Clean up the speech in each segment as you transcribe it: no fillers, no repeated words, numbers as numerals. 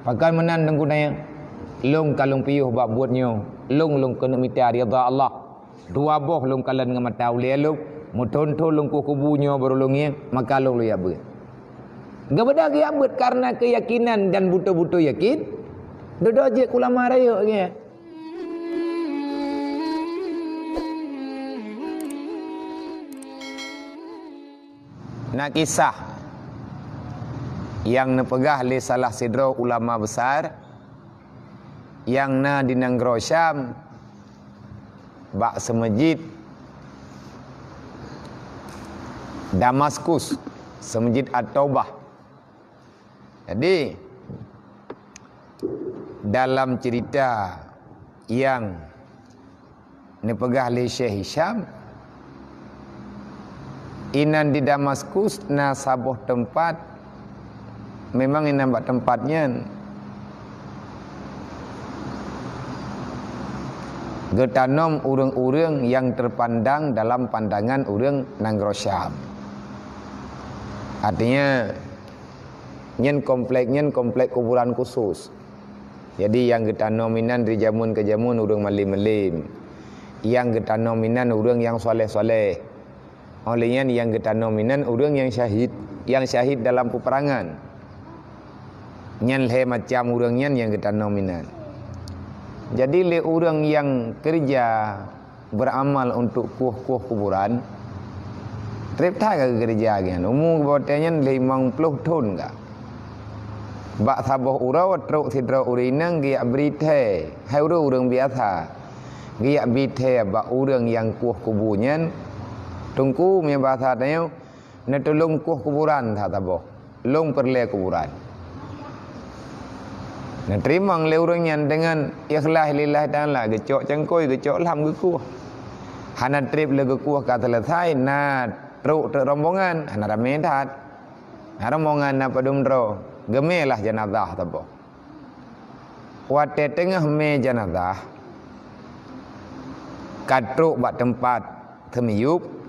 Pakai menan dengku naya. Long kalung piyuh bak buatnya. Long kena minta rida Allah. Dua boh long kalan dengan mata ulia long. Mutonto long kubunya baru longnya. Maka long lu ya ber. Gak beda ya ber karena keyakinan dan buto-buto yakin. Dodo je ulama raya ya. Nak kisah yang nepegah oleh salah sidra ulama besar yang na di negara Syam bak semajid Damaskus, semajid At-Taubah. Jadi dalam cerita yang nepegah oleh Syekh Hisham, inan di Damaskus na sabuh tempat memang inan buat tempatnya getanom urang-urang yang terpandang dalam pandangan urang negara Syam. Artinya nyen komplek kuburan khusus. Jadi yang getanom inan dari jamun ke jamun urang malim-malim. Yang getanom inan urang yang soleh-soleh. Olehnya yang kita nominan orang yang syahid dalam peperangan. Nyan le macam orangnya yang kita nominan. Jadi le orang yang kerja beramal untuk kuh kuburan, trip tak ke kerja kan. Umum botanya 50 tahun enggak. Bak saboh urau truk sidra urinang dia berite, hai orang biasa. Dia berite bak orang yang kuh kubunya tungku punya bahasa tanya nak tolong kuh kuburan tak tahu long perle kuburan nak terima le orangnya dengan ikhlas lillah ta'ala gecok cangkoi gecok lam ke kuh hana trip le ke kuh ka selesai na truk rombongan hana rame dat rombongan na padum dro gemelah jenazah tahu wate tengah me jenazah katruk bak tempat temiyup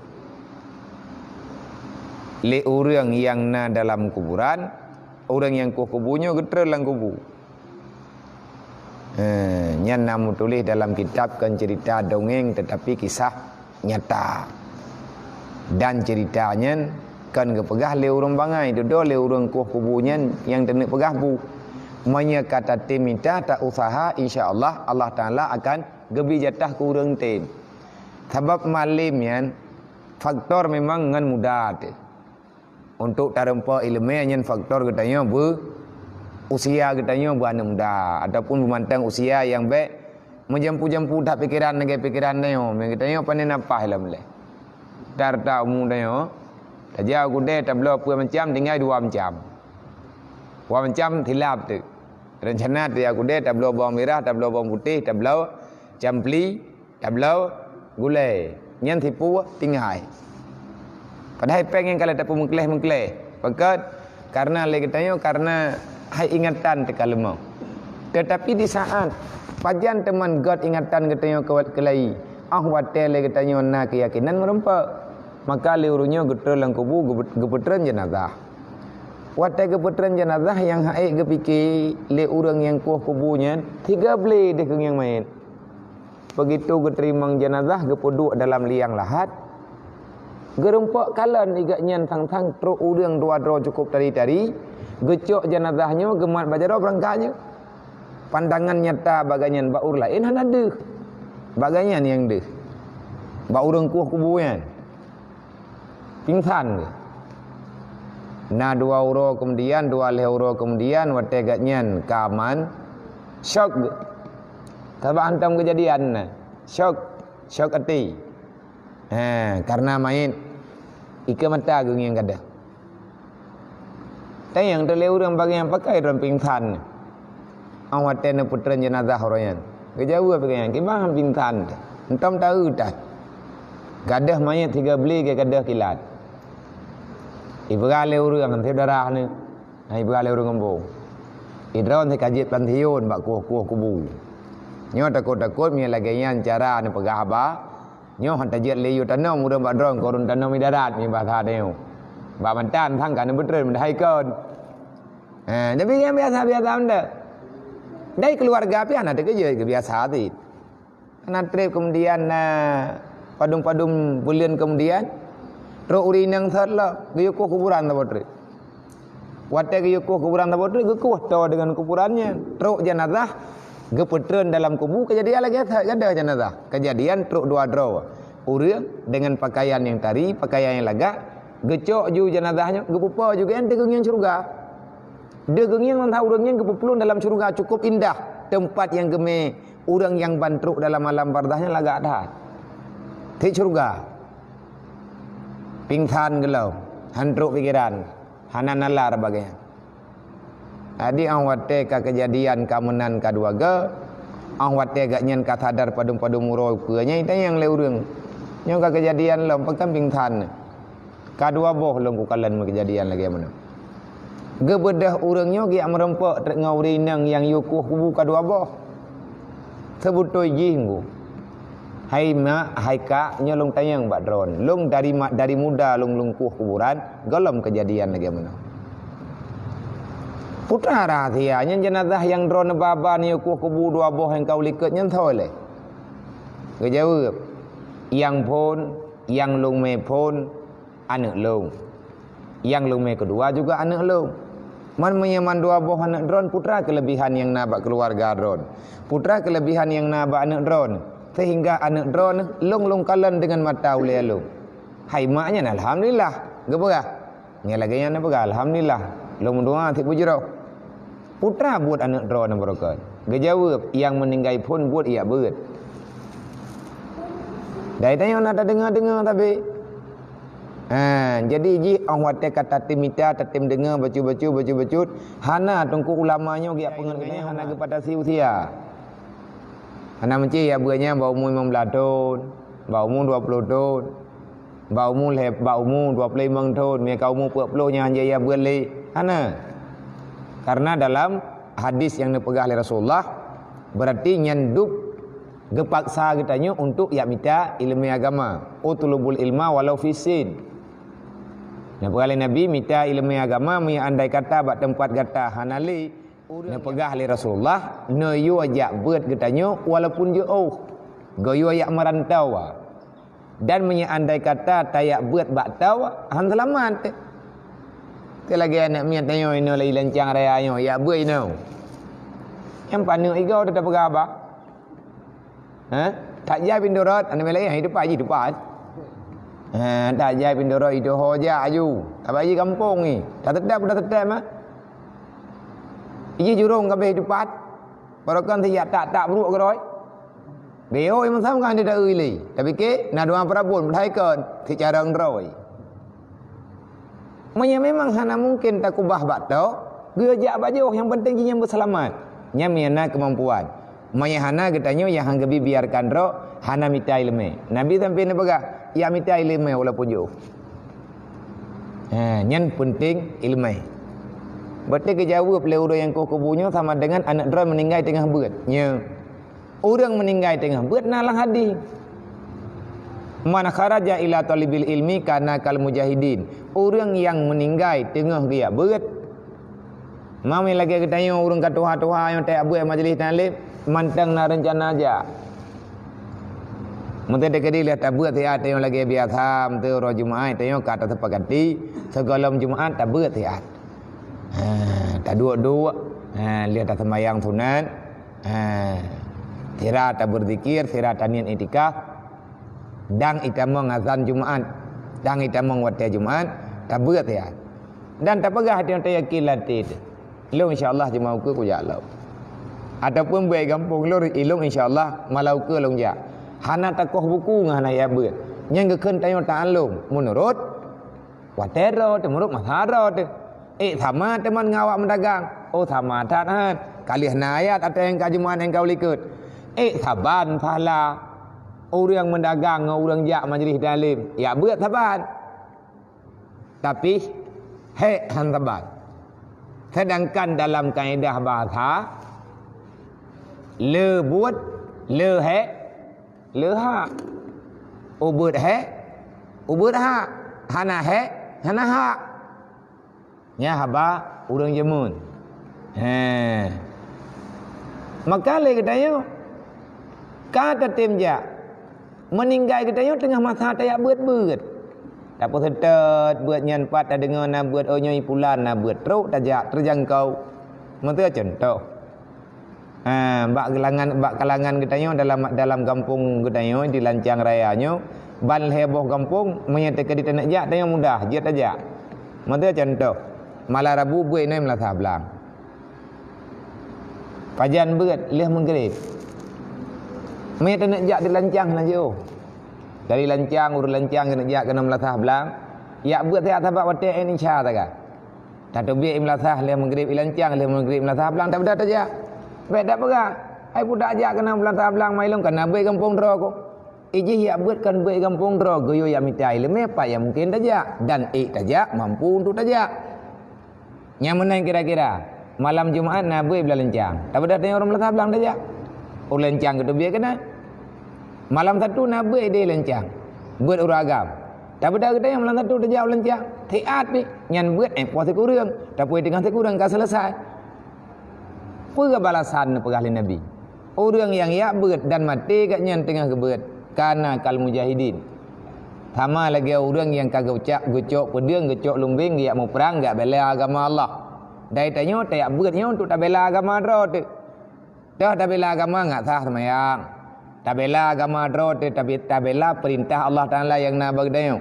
le orang yang na dalam kuburan, orang yang kubunya geter dalam kubu. Nyan namu tulis dalam kitab kan cerita dongeng tetapi kisah nyata. Dan ceritanya kan kepegah le orang bangai, dodo le orang kubunya yang tenek pegah bu. Manya kata minta tak usaha insya-Allah Allah Taala akan gebi jatah ku urang tem. Sebab malimnya faktor memang ngan mudah tu. Untuk tarempa ilmu yang faktor katanya usia katanya anak muda ataupun memandang usia yang baik menjampu-jampu tak pikiran dengan pikiran dia katanya panen apa hilam le dar tak umum dia tak jauh kuda tak belum apa macam tinggal 2 macam hilap tu rencana dia kuda tak belum bawang merah tak belum bawang putih tak belum campli tak belum gulai nyan tipu tinggal. Padahal pengen kalau tak pun mengkeleh. Pakat karena lagi tanya karena hai ingatan tekalemo. Tetapi di saat pajan teman God ingatan katanya kelai. Wate lagi tanya na keyakinan merempak. Maka liurunya getrol lang kubu gepetran jenazah. Wate gepetran jenazah yang hai gepikir le urang yang kuah kubunya 3 beli deh yang main. Begitu geterimang jenazah gepoduk dalam liang lahat. Gerempak kalan igaknya tang-tang truk urang 2 dro cukup tari-tari gecok jenazahnya gemat bajaro berangkatnya pandangan nyata baganyan baur lain hana deh baganyan yang deh ba urang kuh kubuyan pingsan na 2 euro kemudian 2 euro kemudian wate gatnya kaman syok tabah antam kejadian syok hati. Karena main ika mata gung yang kada. Tapi yang terleh orang bagi yang pakai dalam pingsan. Awak tena putran jenazah orang. Kejauh apa yang kibang pingsan. Entam tahu tak. Gadah mayat 3 beli ke gadah kilat. Ibu kali orang nanti darah ni. Ibu kali orang ngomong. Idron si kajit plantiun bak kuah kubu. Nyo takut-takut mi lagi yang cara ni pegah apa. Nyo hantar jet leyu tanam mudah badrong korun tanam di darat ni bahasa dia. Ba mantan thang kan betul mendai kon. Tapi yang biasa-biasa anda. Dari keluarga api anak kerja biasa hati. Anak trip kemudian padum-padum bulan kemudian terus urin yang terlah gayukuh kuburan tak trip. Watak gayukuh kuburan tak trip gekuh to dengan kuburannya. Terus jenazah gepetren dalam kubur kejadian lagi ada jenazah. Kejadian terus dua draw. Urang dengan pakaian yang tari, pakaian yang lagak, gecok ju jenazahnya, gepupa juga yang degung yang surga. Degung yang tahu urangnya gepuplun dalam surga cukup indah. Tempat yang geme urang yang bantruk dalam alam bardahnya lagak dah. Di surga. Pingsan gelau, hantruk pikiran, hanan nalar bagainya. Adi ang wate ka kejadian kamenan kadua ge, ang wate gak nyen ka sadar padum-padum murau kuenya itu yang le urang. Yang ka kejadian lom pekan pingsan. Kadua boh long ku kalan kejadian lagi mana. Gebedah urangnya gi merempak trek ngau rinang yang yukuh kubu kadua boh. Sebutoi jinggu. Hai mak, hai kak, nyolong tayang bak drone. Long dari muda long kuh kuburan, golom kejadian lagi mana. Putra rahasianya jenazah yang drone baba ni yukuh kubu dua boh yang kau likat nyentoy le. Kejawab, yang pun, yang long me pun, anak long. Yang long me kedua juga anak long. Man menyaman dua boh anak drone, putra kelebihan yang nabak keluarga drone. Putra kelebihan yang nabak anak drone. Sehingga anak drone long kalan dengan mata ulai long. Hai maknya alhamdulillah. Gepegah. Ngai lagi yang apa? Alhamdulillah. Long doa ti pujurau. Putra buat anak drone berkat. Gejawab yang meninggal pun buat ia buat. Dari tanya nak dengar tapi jadi ji orang wate kata timita tatim dengar baca hana tungku ulamanya gi pengennya hana kepada si usia. Hana menci ya buahnya bau mu 15 tahun, bau mu 20 tahun. Bau mu 25 tahun, me kau mu 40 nya hanya ya buali. Hana. Karena dalam hadis yang dipegang oleh Rasulullah berarti nyanduk gepaksa kitanya untuk ya minta ilmu agama. Utulubul ilma walau fisin. Yang pegang Nabi minta ilmu agama mi andai kata bak tempat kata hanali yang pegang oleh Rasulullah ne yu ajak buat katanya walaupun jauh goyo ajak merantau dan andai kata tayak buat bak tahu han selamat ke lagi anak mi tanya ino lai lancang raya nya ya buat ino yang panu igau dah pegang apa tak jai pindorat anda melai hidup aja hidup aja tak jai pindorat itu hoja aju apa aja kampung ni dah tetap mah ia jurung kabeh hidupat barakan tiap tak buruk keroi beo yang sama kan dia uli tapi ke na doa prabun berdaikan secara ngroi memang hana mungkin tak kubah bato gejak baju yang penting yang berselamat nya miana kemampuan hana katanya yang hang gebi biarkan ro hana mita ilmu nabi sampai ne baga ya mita ilmu walaupun jauh nyen penting ilmu. Berarti kejawab oleh orang yang kubunya sama dengan anak drone meninggal tengah berat. Ya. Orang meninggal tengah berat nalang hadis. Man kharaja ila talibil ilmi kana kal mujahidin. Orang yang meninggal tengah dia berat. Mami lagi katanya orang katuha-tuha yang tak buat majlis talib mantang na rencana aja. Mungkin dekadi lihat tak buat tiat yang lagi biasa tu roh Jumaat tengok kata sepakati segala Jumaat tak buat tiat. Tak dua-dua lihat tak sembahyang sunat sira tak berzikir sira tak niat itikaf dang itamang azan Jumaat dang itamang waktu Jumaat tak berat ya dan tak pegah hati yang yakin latih lo insyaallah jemaah ku jalau ataupun buat kampung lo ilung insyaallah malau ke long ja hana takoh buku ngana ya berat yang gekeun tayo ta'allum menurut watero menurut mazharo sama teman ngawak mendagang. Oh sama tak kali ayat ada yang kajuman yang kau likut. Saban pahala orang mendagang orang jak majlis dalim. Ya buat saban. Tapi han saban. Sedangkan dalam kaedah bahasa le buat le ha. Ubud ha. Hana ha. Ya haba urang jemun. Maka le katanya kata temja meninggal katanya tengah masa tayak beut-beut. Tak apa setet buat nyanpat ada dengan nak buat onyoi pulan nak buat teruk tajak terjangkau. Mata contoh. Bak kalangan katanya dalam kampung katanya di lancang rayanya ban heboh kampung menyatakan di tanah jak tanya mudah je tajak. Mata contoh. Malam Rabu buat ni melasah belang. Pajan berat leh menggerib. Mai tak nak jak di lancang na jo. Dari lancang urus lancang kena jak kena melasah belang. Ya buat saya sabak wate ini insya tak. Tak tebik melasah leh menggerib lancang leh menggerib melasah belang tak beda tajak. Baik tak pegah. Ai budak jak kena melasah belang mai long kena baik kampung dro ko. Iji ya buat kan baik kampung dro goyo ya mitai le apa yang mungkin tajak dan tajak mampu untuk tajak. Yang menang kira-kira malam Jumaat nabi bila lencang. Tak ada tanya orang melasah belang tajak. Orang lencang ke biar kena. Malam satu nabi dia lencang. Buat uragam. Tak ada kita yang malam satu tajak lencang. Tiat ni nyan buat puasa kurang. Tak boleh dengan kurang kan selesai. Apa balasan pegahli Nabi? Orang yang ya buat dan mati kat nyan tengah kebuat. Karena kal mujahidin. Sama lagi orang yang kagak gocok pedang, gocok lumbing, dia mau perang, gak bela agama Allah. Dari tanya, tak buatnya untuk tak bela agama dro tu. Dah tak bela agama enggak sah semayang. Tak bela agama dro tu, tapi tak bela perintah Allah Taala yang nak bagi dia.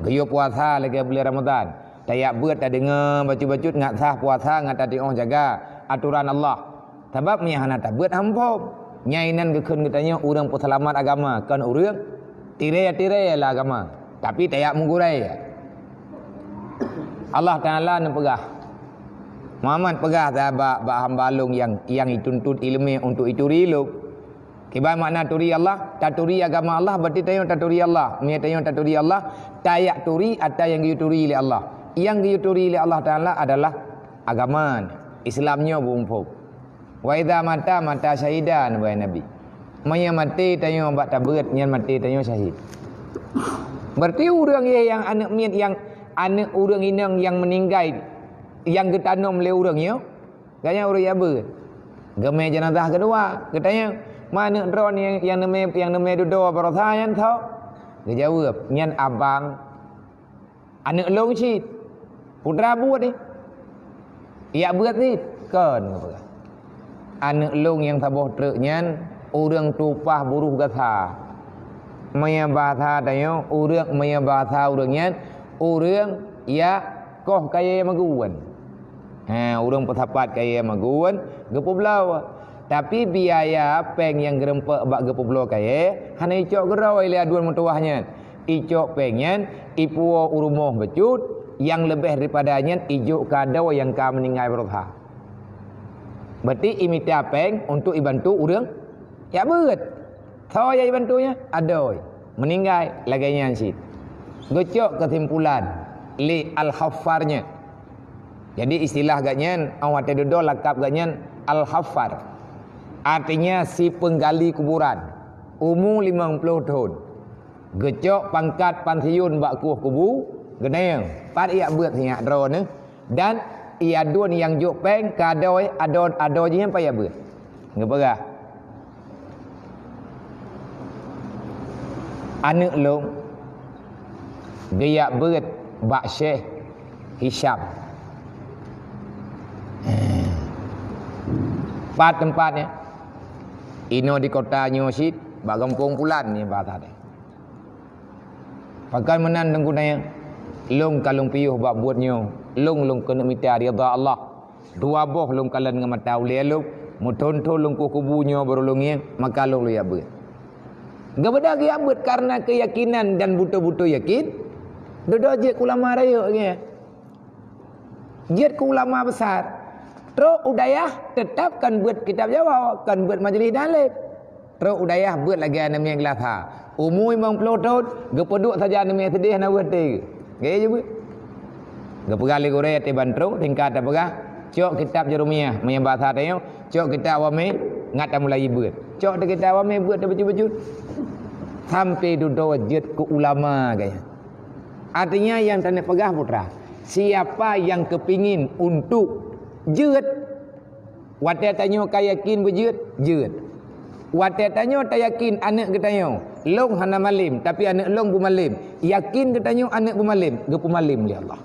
Gayuh puasa lagi bulan Ramadan. Tak buat tak dengar baca-baca enggak sah puasa, enggak tak diong jaga aturan Allah. Sebab hana tak buat hampur. Nyainan gekun katanya orang peselamat agama kan orang tirai-tirai lah agama. Tapi tak menggurai. Allah Taala nak pegah. Muhammad pegah sahabat hambalung yang dituntut ilmu untuk itu rilu. Kibai makna turi Allah, tak turi agama Allah berarti tayang tak turi Allah. Ni tayang tak turi Allah, tayak turi atau yang dituri oleh Allah. Yang dituri oleh Allah Taala adalah agama. Islamnya bumpu. Wa idza mata syahidan wa nabi. Maya mati tayang bak taberat nyan mati tayang syahid. Berarti orang yang anak miat yang anak orang inang yang meninggal yang getanam oleh orangnya gaya orang ya ber. Gemai jenazah kedua, katanya mana drone yang nama duduk berosayan tau. Dia jawab, nyan abang anak long syid. Putra buat ni. Ya buat ni kan apa? Anak long yang taboh truk nyan orang tupah buruh gatha. Maya bahasa tayo orang maya bahasa orang nyan orang ya koh kaya maguan. Orang petapat kaya maguan gepo belau. Tapi biaya peng yang gerempak bak gepo belau kaya hana icok gerau ile aduan mentuahnya. Icok pengen ipuo urumoh becut yang lebih daripadanya ijuk kadau yang ka meninggal berotha. Berarti imita peng untuk ibantu orang ya beut. Tahu ya ibantunya adoi meninggal laganya sit. Gocok kesimpulan li al-haffarnya. Jadi istilah gaknya awak tedodo lakap gaknya al-haffar. Artinya si penggali kuburan. Umur 50 tahun. Gecok pangkat pansiun bak kuh kubu geneng. Pat ia buat hiak drone dan ia dun yang juk peng kadoi ado je apa ya buat. Ngepegah. Anak long dia buat bak Syekh Hisham. Pat tempatnya ino di kota Nyosit bak kampung pulan ni bahasa dia. Pakai menan dengkunanya long kalung piuh bak buatnya long kena minta ridha Allah. Dua boh long kalan dengan mata ulia long mutonto long kubunya berulungnya maka long ya buat. Enggak beda dia buat karena keyakinan dan butuh-butuh yakin. Dodo je ulama raya nya. Jet ulama besar. Terus udayah tetap kan buat kitab Jawa, kan buat majlis dalil. Terus udayah buat lagi namanya gelasa. Umur 50 tahun, gepeduk saja namanya sedih nak buat dia. Gaya je buat. Gepegali goreng te bantro tingkat apa gah? Cok kitab Jeremiah, punya bahasa dia. Cok kitab awame ngat mulai buat. Cok de kitab awame buat de baju-baju. Sampai duduk jet ke ulama gaya. Artinya yang tanda pegah putra. Siapa yang kepingin untuk jet Watai tanya ka yakin berjeut, jeut. Watai tanya tak yakin anak ke tanya. Long hana malim tapi anak long bumalim. Yakin ke tanya anak bumalim, ge pumalim li Allah.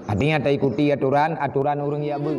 Artinya tak ikuti aturan orang ya ber.